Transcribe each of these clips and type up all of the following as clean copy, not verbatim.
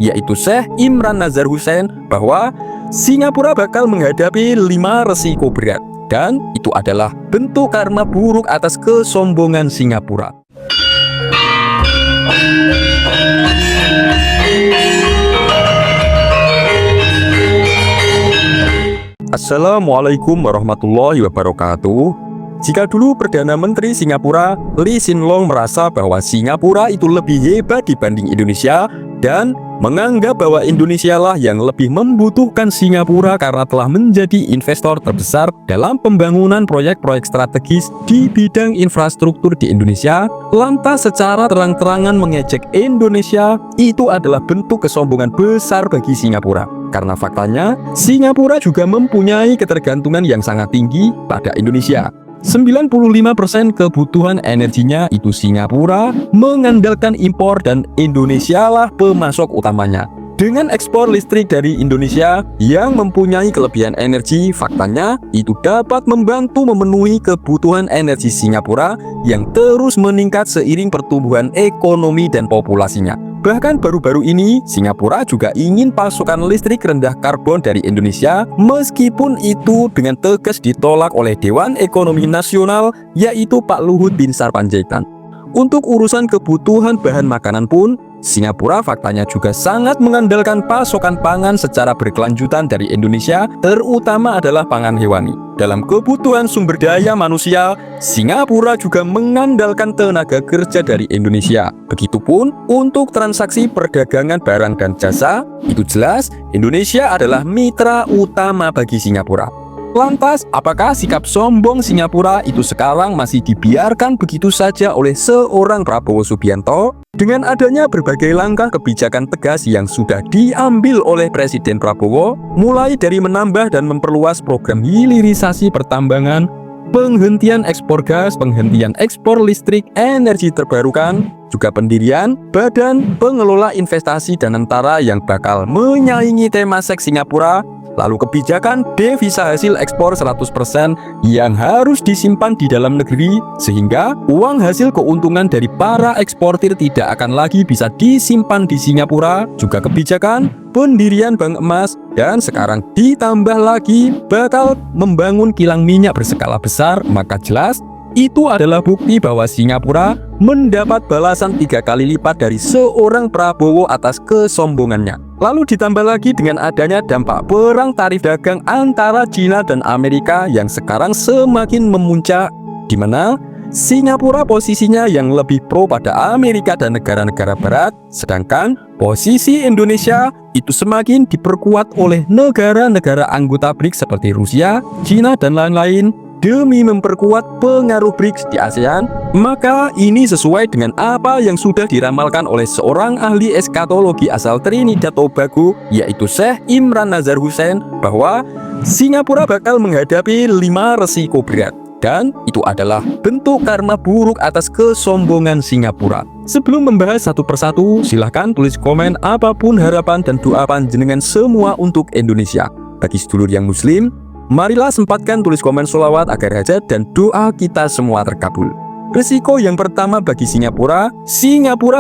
yaitu Syekh Imran Nazar Hussein, bahwa Singapura bakal menghadapi 5 resiko berat, dan itu adalah bentuk karma buruk atas kesombongan Singapura. Assalamualaikum warahmatullahi wabarakatuh. Jika dulu Perdana Menteri Singapura Lee Hsien Loong merasa bahwa Singapura itu lebih hebat dibanding Indonesia dan menganggap bahwa Indonesia lah yang lebih membutuhkan Singapura karena telah menjadi investor terbesar dalam pembangunan proyek-proyek strategis di bidang infrastruktur di Indonesia, lantas secara terang-terangan mengejek Indonesia, itu adalah bentuk kesombongan besar bagi Singapura. Karena faktanya, Singapura juga mempunyai ketergantungan yang sangat tinggi pada Indonesia. 95% kebutuhan energinya itu Singapura mengandalkan impor dan Indonesia lah pemasok utamanya. Dengan ekspor listrik dari Indonesia yang mempunyai kelebihan energi, faktanya itu dapat membantu memenuhi kebutuhan energi Singapura yang terus meningkat seiring pertumbuhan ekonomi dan populasinya. Bahkan baru-baru ini, Singapura juga ingin pasokan listrik rendah karbon dari Indonesia, meskipun itu dengan tegas ditolak oleh Dewan Ekonomi Nasional, yaitu Pak Luhut bin Sarpanjaitan. Untuk urusan kebutuhan bahan makanan pun, Singapura faktanya juga sangat mengandalkan pasokan pangan secara berkelanjutan dari Indonesia, terutama adalah pangan hewani. Dalam kebutuhan sumber daya manusia, Singapura juga mengandalkan tenaga kerja dari Indonesia. Begitupun untuk transaksi perdagangan barang dan jasa, itu jelas Indonesia adalah mitra utama bagi Singapura. Lantas, apakah sikap sombong Singapura itu sekarang masih dibiarkan begitu saja oleh seorang Prabowo Subianto? Dengan adanya berbagai langkah kebijakan tegas yang sudah diambil oleh Presiden Prabowo, mulai dari menambah dan memperluas program hilirisasi pertambangan, penghentian ekspor gas, penghentian ekspor listrik, energi terbarukan, juga pendirian Badan Pengelola Investasi dan Antara yang bakal menyaingi Temasek Singapura, lalu kebijakan devisa hasil ekspor 100% yang harus disimpan di dalam negeri, sehingga uang hasil keuntungan dari para eksportir tidak akan lagi bisa disimpan di Singapura, juga kebijakan pendirian bank emas, dan sekarang ditambah lagi bakal membangun kilang minyak berskala besar, maka jelas itu adalah bukti bahwa Singapura mendapat balasan 3 kali lipat dari seorang Prabowo atas kesombongannya. Lalu ditambah lagi dengan adanya dampak perang tarif dagang antara China dan Amerika yang sekarang semakin memuncak, di mana Singapura posisinya yang lebih pro pada Amerika dan negara-negara barat, sedangkan posisi Indonesia itu semakin diperkuat oleh negara-negara anggota BRICS seperti Rusia, China, dan lain-lain. Demi memperkuat pengaruh BRICS di ASEAN, maka ini sesuai dengan apa yang sudah diramalkan oleh seorang ahli eskatologi asal Trinidad Tobago, yaitu Syekh Imran Nazar Hussein, bahwa Singapura bakal menghadapi 5 resiko berat, dan itu adalah bentuk karma buruk atas kesombongan Singapura. Sebelum membahas satu persatu, silahkan tulis komen apapun harapan dan doa panjenengan semua untuk Indonesia. Bagi sedulur yang muslim, marilah sempatkan tulis komen sholawat agar hajat dan doa kita semua terkabul. Risiko yang pertama bagi Singapura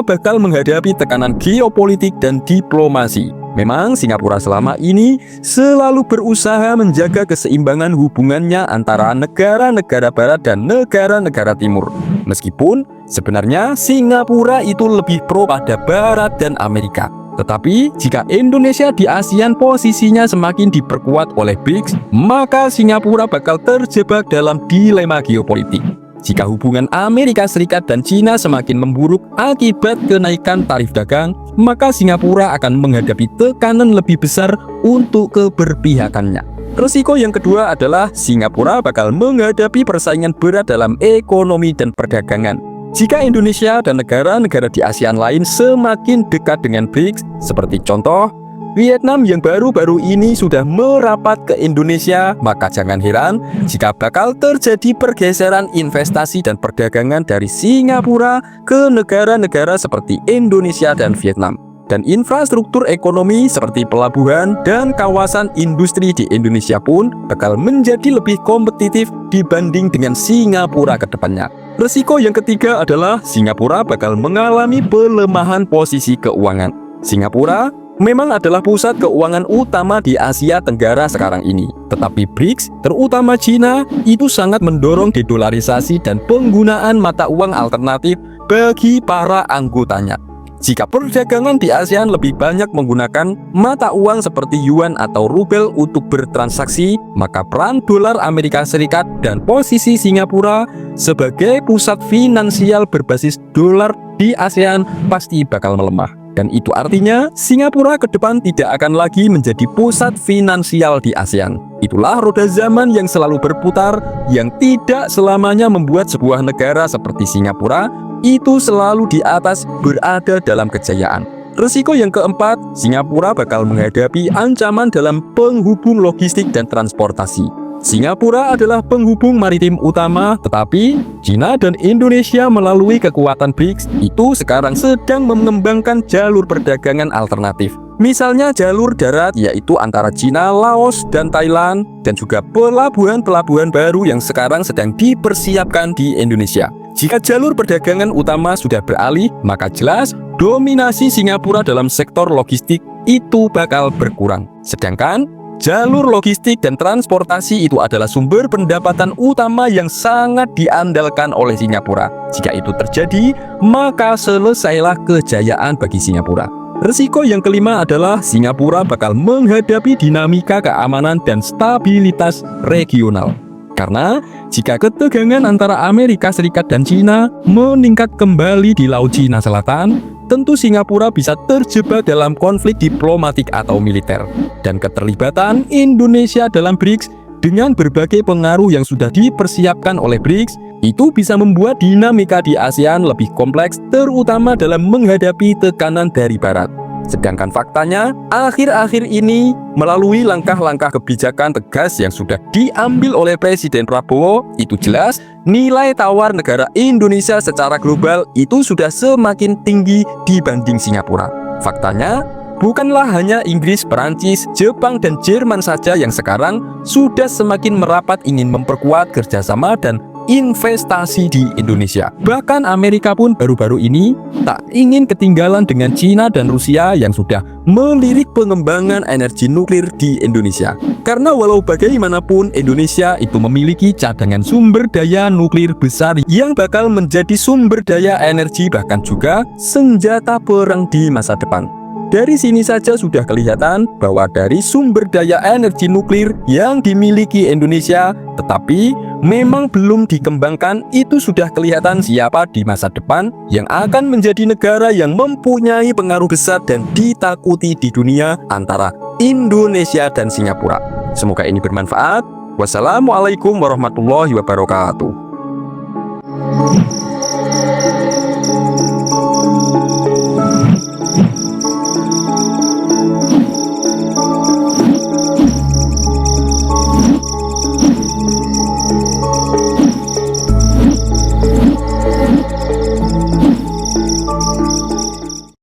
bakal menghadapi tekanan geopolitik dan diplomasi. Memang Singapura selama ini selalu berusaha menjaga keseimbangan hubungannya antara negara-negara barat dan negara-negara timur. Meskipun sebenarnya Singapura itu lebih pro pada barat dan Amerika. Tetapi, jika Indonesia di ASEAN posisinya semakin diperkuat oleh BRICS, maka Singapura bakal terjebak dalam dilema geopolitik. Jika hubungan Amerika Serikat dan China semakin memburuk akibat kenaikan tarif dagang, maka Singapura akan menghadapi tekanan lebih besar untuk keberpihakannya. Risiko yang kedua adalah Singapura bakal menghadapi persaingan berat dalam ekonomi dan perdagangan. Jika Indonesia dan negara-negara di ASEAN lain semakin dekat dengan BRICS, seperti contoh Vietnam yang baru-baru ini sudah merapat ke Indonesia, maka jangan heran jika bakal terjadi pergeseran investasi dan perdagangan dari Singapura ke negara-negara seperti Indonesia dan Vietnam. Dan infrastruktur ekonomi seperti pelabuhan dan kawasan industri di Indonesia pun bakal menjadi lebih kompetitif dibanding dengan Singapura ke depannya. Risiko yang ketiga adalah Singapura bakal mengalami pelemahan posisi keuangan. Singapura memang adalah pusat keuangan utama di Asia Tenggara sekarang ini. Tetapi BRICS, terutama China, itu sangat mendorong dedolarisasi dan penggunaan mata uang alternatif bagi para anggotanya. Jika perdagangan di ASEAN lebih banyak menggunakan mata uang seperti yuan atau rubel untuk bertransaksi, maka peran dolar Amerika Serikat dan posisi Singapura sebagai pusat finansial berbasis dolar di ASEAN pasti bakal melemah. Dan itu artinya Singapura ke depan tidak akan lagi menjadi pusat finansial di ASEAN. Itulah roda zaman yang selalu berputar, yang tidak selamanya membuat sebuah negara seperti Singapura itu selalu di atas berada dalam kejayaan. Risiko yang keempat, Singapura bakal menghadapi ancaman dalam penghubung logistik dan transportasi. Singapura adalah penghubung maritim utama, tetapi China dan Indonesia melalui kekuatan BRICS itu sekarang sedang mengembangkan jalur perdagangan alternatif. Misalnya jalur darat, yaitu antara China, Laos, dan Thailand, dan juga pelabuhan-pelabuhan baru yang sekarang sedang dipersiapkan di Indonesia. Jika jalur perdagangan utama sudah beralih, maka jelas dominasi Singapura dalam sektor logistik itu bakal berkurang. Sedangkan jalur logistik dan transportasi itu adalah sumber pendapatan utama yang sangat diandalkan oleh Singapura. Jika itu terjadi, maka selesailah kejayaan bagi Singapura. Risiko yang kelima adalah Singapura bakal menghadapi dinamika keamanan dan stabilitas regional. Karena jika ketegangan antara Amerika Serikat dan China meningkat kembali di Laut Cina Selatan, tentu Singapura bisa terjebak dalam konflik diplomatik atau militer. Dan keterlibatan Indonesia dalam BRICS dengan berbagai pengaruh yang sudah dipersiapkan oleh BRICS itu bisa membuat dinamika di ASEAN lebih kompleks, terutama dalam menghadapi tekanan dari Barat. Sedangkan faktanya, akhir-akhir ini melalui langkah-langkah kebijakan tegas yang sudah diambil oleh Presiden Prabowo, itu jelas nilai tawar negara Indonesia secara global itu sudah semakin tinggi dibanding Singapura. Faktanya, bukanlah hanya Inggris, Perancis, Jepang, dan Jerman saja yang sekarang sudah semakin merapat ingin memperkuat kerjasama dan investasi di Indonesia. Bahkan Amerika pun baru-baru ini tak ingin ketinggalan dengan China dan Rusia yang sudah melirik pengembangan energi nuklir di Indonesia. Karena walau bagaimanapun Indonesia itu memiliki cadangan sumber daya nuklir besar yang bakal menjadi sumber daya energi bahkan juga senjata perang di masa depan. Dari sini saja sudah kelihatan bahwa dari sumber daya energi nuklir yang dimiliki Indonesia tetapi memang belum dikembangkan, itu sudah kelihatan siapa di masa depan yang akan menjadi negara yang mempunyai pengaruh besar dan ditakuti di dunia antara Indonesia dan Singapura. Semoga ini bermanfaat. Wassalamualaikum warahmatullahi wabarakatuh.